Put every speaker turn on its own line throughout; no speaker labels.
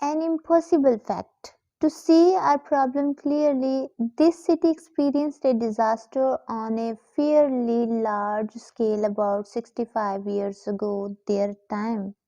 an impossible fact. To see our problem clearly, this city experienced a disaster on a fairly large scale about 65 years ago their time.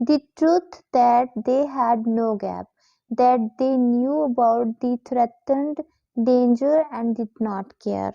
The truth that they had no gap, that they knew about the threatened danger and did not care.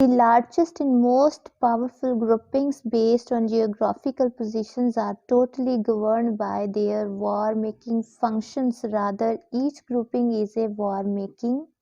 The largest and most powerful groupings based on geographical positions are totally governed by their war-making functions. Rather, each grouping is a war-making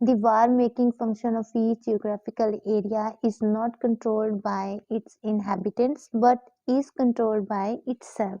The war making function of each geographical area is not controlled by its inhabitants but is controlled by itself.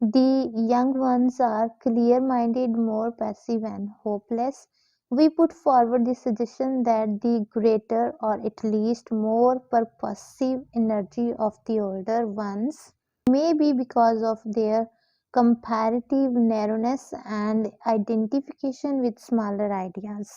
The young ones are clear-minded, more passive and hopeless. We put forward the suggestion that the greater or at least more purposive energy of the older ones may be because of their comparative narrowness and identification with smaller ideas.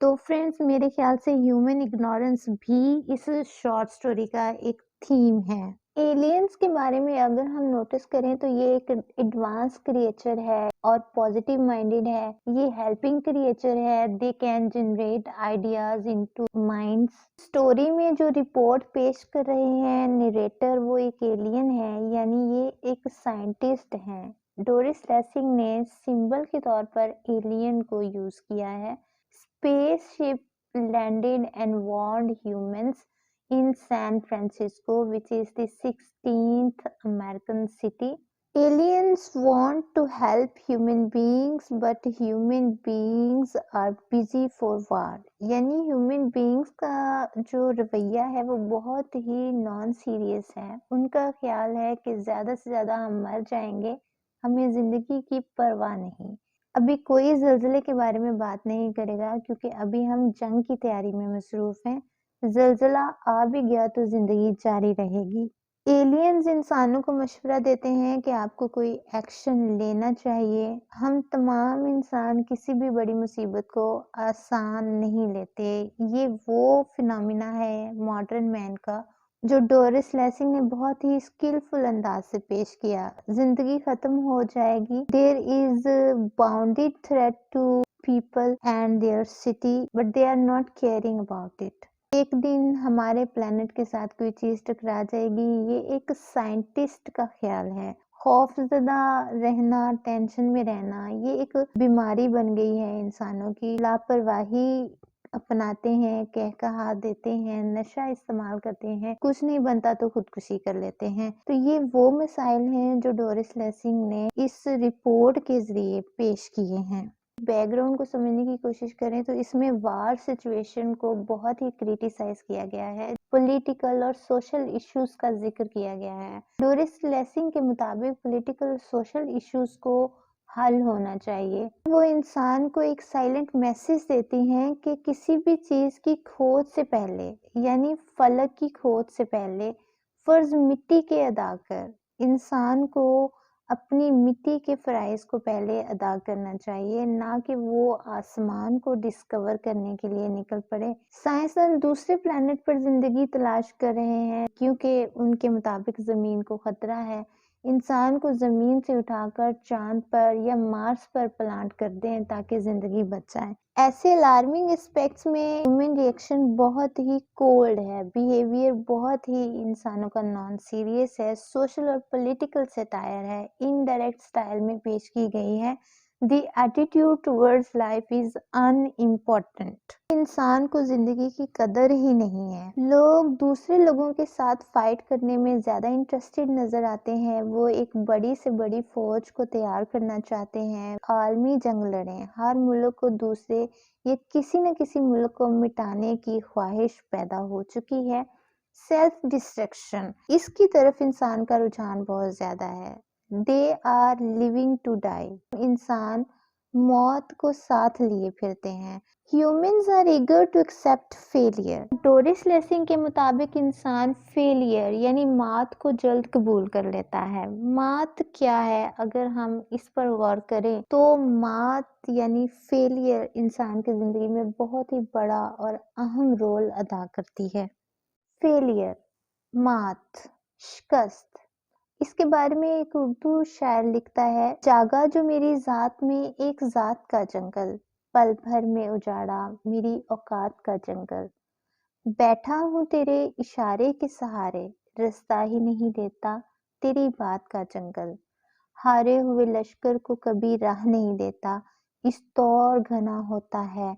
تو friends میرے خیال سے human ignorance بھی اس short story کا ایک theme ہے۔ Aliens کے بارے میں اگر ہم نوٹس کریں تو یہ ایک ایڈوانس کریچر ہے اور پازیٹیو مائنڈیڈ ہے، یہ ہیلپنگ کریچر ہے، they can generate ideas into minds. Story میں جو رپورٹ پیش کر رہے ہیں نریٹر، وہ ایک ایلین ہے، یعنی یہ ایک سائنٹسٹ ہیں۔ ڈورس لیسنگ نے سمبل کے طور پر ایلین کو یوز کیا ہے۔ Space ship landed and وارنڈ humans in San Francisco, which is the 16th American city. Aliens want to help human beings, but human beings are busy for war. یعنی human beings کا جو رویہ ہے وہ بہت ہی نان سیریس ہے۔ ان کا خیال ہے کہ زیادہ سے زیادہ ہم مر جائیں گے، ہمیں زندگی کی پرواہ نہیں۔ ابھی کوئی زلزلے کے بارے میں بات نہیں کرے گا کیونکہ ابھی ہم جنگ کی تیاری میں مصروف ہیں۔ زلزلہ آ بھی گیا تو زندگی جاری رہے گی۔ ایلینز انسانوں کو مشورہ دیتے ہیں کہ آپ کو کوئی ایکشن لینا چاہیے۔ ہم تمام انسان کسی بھی بڑی مصیبت کو آسان نہیں لیتے۔ یہ وہ فنامنا ہے ماڈرن مین کا جو ڈورس لیسنگ نے بہت ہی اسکلفل انداز سے پیش کیا۔ زندگی ختم ہو جائے گی۔ There is bounded threat to people and their city, but they are not caring about it. ایک دن ہمارے پلانٹ کے ساتھ کوئی چیز ٹکرا جائے گی، یہ ایک سائنٹسٹ کا خیال ہے۔ خوف زدہ رہنا، ٹینشن میں رہنا، یہ ایک بیماری بن گئی ہے انسانوں کی۔ لاپرواہی اپناتے ہیں، کہا دیتے ہیں، نشہ استعمال کرتے ہیں، کچھ نہیں بنتا تو خودکشی کر لیتے ہیں۔ تو یہ وہ مسائل ہیں جو ڈورس لیسنگ نے اس رپورٹ کے ذریعے پیش کیے ہیں۔ بیک گراؤنڈ کو سمجھنے کی کوشش کریں تو اس میں وار سچویشن کو بہت ہی کریٹیسائز کیا گیا ہے، پولیٹیکل اور سوشل ایشوز کا ذکر کیا گیا ہے۔ ڈورس لیسنگ کے مطابق پولیٹیکل اور سوشل ایشوز کو حل ہونا چاہیے۔ وہ انسان کو ایک سائلنٹ میسج دیتی ہیں کہ کسی بھی چیز کی کھوج سے پہلے، یعنی فلک کی کھوج سے پہلے، فرض مٹی کے ادا کر۔ انسان کو اپنی مٹی کے فرائض کو پہلے ادا کرنا چاہیے، نہ کہ وہ آسمان کو ڈسکور کرنے کے لیے نکل پڑے۔ سائنسدان دوسرے پلانٹ پر زندگی تلاش کر رہے ہیں کیونکہ ان کے مطابق زمین کو خطرہ ہے۔ انسان کو زمین سے اٹھا کر چاند پر یا مارس پر پلانٹ کر دیں تاکہ زندگی بچ جائے۔ ایسے الارمنگ اسپیکٹس میں ہیومن ریئیکشن بہت ہی کولڈ ہے، بیہیویئر بہت ہی انسانوں کا نان سیریس ہے، سوشل اور پولیٹیکل سیٹائر ہے، انڈائریکٹ سٹائل میں پیش کی گئی ہے۔ The attitude towards life is in important. انسان کو زندگی کی قدر ہی نہیں ہے۔ لوگ دوسرے لوگوں کے ساتھ فائٹ کرنے میں زیادہ انٹرسٹڈ نظر آتے ہیں۔ وہ ایک بڑی سے بڑی فوج کو تیار کرنا چاہتے ہیں، عالمی جنگ لڑیں، ہر ملک کو دوسرے یا کسی نہ کسی ملک کو مٹانے کی خواہش پیدا ہو چکی ہے۔ سیلف ڈسٹرکشن، اس کی طرف انسان کا رجحان بہت زیادہ ہے۔ They are living to die, انسان موت کو ساتھ لیے پھرتے ہیں۔ Humans are eager to accept failure. Doris Lessing کے مطابق انسان فیلئر یعنی مات کو جلد قبول کر لیتا ہے۔ مات کیا ہے؟ اگر ہم اس پر غور کریں تو مات یعنی فیلئر انسان کی زندگی میں بہت ہی بڑا اور اہم رول ادا کرتی ہے۔ فیلئر، مات، شکست، اس کے بارے میں ایک اردو شاعر لکھتا ہے: جاگا جو میری ذات میں ایک ذات کا جنگل، پل بھر میں اجاڑا میری اوقات کا جنگل، بیٹھا ہوں تیرے اشارے کے سہارے، رستہ ہی نہیں دیتا تیری بات کا جنگل، ہارے ہوئے لشکر کو کبھی راہ نہیں دیتا، اس طور گھنا ہوتا ہے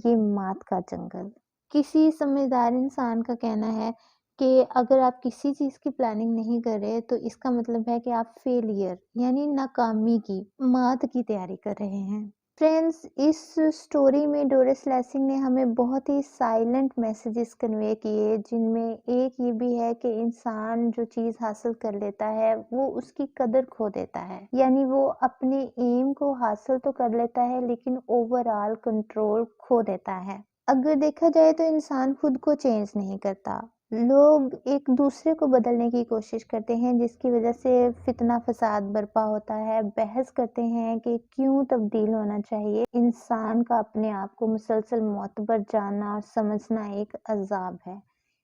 یہ مات کا جنگل۔ کسی سمجھدار انسان کا کہنا ہے کہ اگر آپ کسی چیز کی پلاننگ نہیں کر رہے تو اس کا مطلب ہے کہ آپ فیلئر یعنی ناکامی کی، مات کی تیاری کر رہے ہیں۔ فرینڈز، اس سٹوری میں ڈورس لیسنگ نے ہمیں بہت ہی سائلنٹ میسیجز کنوے کیے، جن میں ایک یہ بھی ہے کہ انسان جو چیز حاصل کر لیتا ہے وہ اس کی قدر کھو دیتا ہے، یعنی وہ اپنے ایم کو حاصل تو کر لیتا ہے لیکن اوورآل کنٹرول کھو دیتا ہے۔ اگر دیکھا جائے تو انسان خود کو چینج نہیں کرتا، لوگ ایک دوسرے کو بدلنے کی کوشش کرتے ہیں، جس کی وجہ سے فتنہ فساد برپا ہوتا ہے، بحث کرتے ہیں کہ کیوں تبدیل ہونا چاہیے۔ انسان کا اپنے آپ کو مسلسل معتبر جاننا اور سمجھنا ایک عذاب ہے۔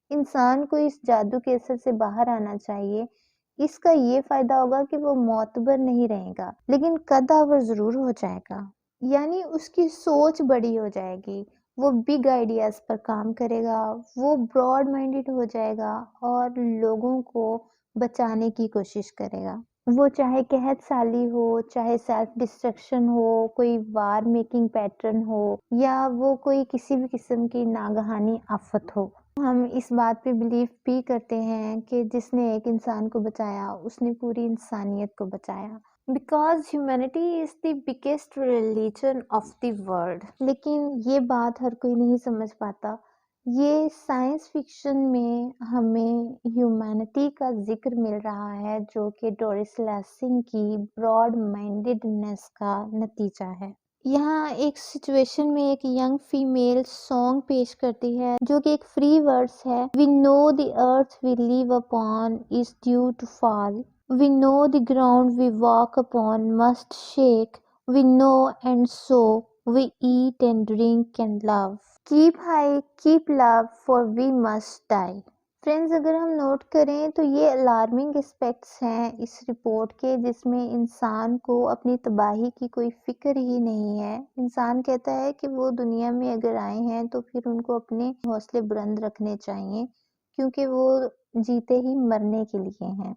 انسان کو اس جادو کے اثر سے باہر آنا چاہیے۔ اس کا یہ فائدہ ہوگا کہ وہ معتبر نہیں رہے گا، لیکن قدآور ضرور ہو جائے گا۔ یعنی اس کی سوچ بڑی ہو جائے گی، وہ بگ آئیڈیاز پر کام کرے گا، وہ براڈ مائنڈڈ ہو جائے گا اور لوگوں کو بچانے کی کوشش کرے گا۔ وہ چاہے قحط سالی ہو، چاہے سیلف ڈسٹرکشن ہو، کوئی وار میکنگ پیٹرن ہو، یا وہ کوئی کسی بھی قسم کی ناگہانی آفت ہو۔ ہم اس بات پہ بلیو بھی کرتے ہیں کہ جس نے ایک انسان کو بچایا اس نے پوری انسانیت کو بچایا۔ Because humanity is the biggest religion of the world. لیکن یہ بات ہر کوئی نہیں سمجھ پاتا۔ یہ سائنس فکشن میں ہمیں ہیومینٹی کا ذکر مل رہا ہے، جو کہ ڈورس لیسنگ کی براڈ مائنڈڈنس کا نتیجہ ہے۔ یہاں ایک سچویشن میں ایک ینگ فیمیل سانگ پیش کرتی ہے جو کہ ایک فری ورڈز ہے۔ We know the earth we live upon is due to fall. We know the ground we walk upon must shake. We know and so we eat and drink and love. Keep high, keep love, for we must die. Friends, اگر ہم note کریں تو یہ alarming aspects ہیں اس report کے، جس میں انسان کو اپنی تباہی کی کوئی فکر ہی نہیں ہے۔ انسان کہتا ہے کہ وہ دنیا میں اگر آئے ہیں تو پھر ان کو اپنے حوصلے بلند رکھنے چاہیے، کیونکہ وہ جیتے ہی مرنے کے لیے ہیں۔